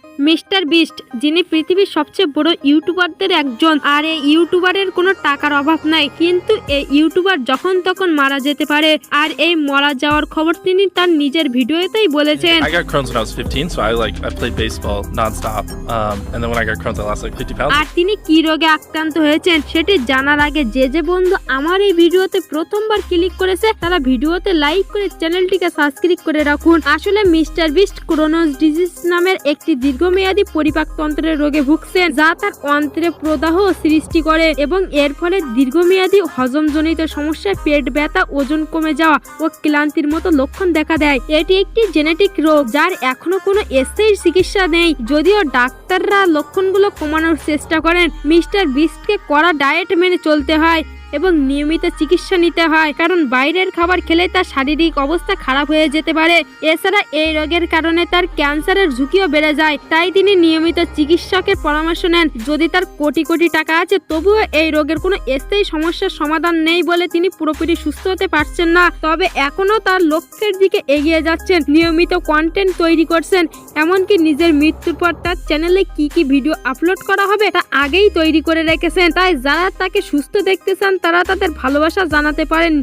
Mister beast, যিনি পৃথিবীর সবচেয়ে বড় ইউটিউবারদের একজন, আর এই ইউটিউবারের কোনো টাকার অভাব নাই, কিন্তু এই ইউটিউবার যখন তখন মারা যেতে পারে। আর এই মারা যাওয়ার খবর তিনি তার নিজের ভিডিওতেই বলেছেন। I got Crohn's when I was 15, so I played baseball nonstop. And then when I got Crohn's, I lost like 50 pounds. আর তিনি কি রোগে আক্রান্ত হয়েছেন সেটি জানার আগে যে বন্ধু আমার এই ভিডিওতে প্রথমবার ক্লিক করেছে তারা ভিডিওতে লাইক করে চ্যানেলটিকে সাবস্ক্রাইব করে রাখুন। আসলে মিস্টার বিস্ট ক্রোনোস ডিজিজ নামের একটি দীর্ঘমেয়াদী পরিপাকতন্ত্রের রোগে ভুগছেন, যা তার অন্ত্রে প্রদাহ সৃষ্টি করে এবং এর ফলে দীর্ঘমেয়াদী হজমজনিত সমস্যা, পেট ব্যথা, ওজন কমে যাওয়া ও ক্লান্তির মতো লক্ষণ দেখা দেয়। এটি একটি জেনেটিক রোগ যার এখনো কোনো স্থায়ী চিকিৎসা নেই। যদিও ডাক্তাররা লক্ষণগুলো কমানোর চেষ্টা করেন, মিস্টার বিস্টকে কড়া ডায়েট মেনে চলতে হয় এবং নিয়মিত চিকিৎসা নিতে হয়, কারণ বাইরের খাবার খেলে তার শারীরিক অবস্থা খারাপ হয়ে যেতে পারে। এছাড়া এই রোগের কারণে তার ক্যান্সারের ঝুঁকিও বেড়ে যায়, তাই তিনি নিয়মিত চিকিৎসকের পরামর্শ নেন। যদি তার কোটি কোটি টাকা আছে তবুও এই রোগের কোনো স্থায়ী সমস্যার সমাধান নেই বলে তিনি পুরোপুরি সুস্থ হতে পারছেন না, তবে এখনো তার লক্ষ্যের দিকে এগিয়ে যাচ্ছেন, নিয়মিত কন্টেন্ট তৈরি করছেন, এমনকি নিজের মৃত্যুর পর তার চ্যানেলে কি ভিডিও আপলোড করা হবে তা আগেই তৈরি করে রেখেছেন। তাই যারা তাকে সুস্থ দেখতে চান তারা তাদের ভালোবাসা জানাতে পারেন।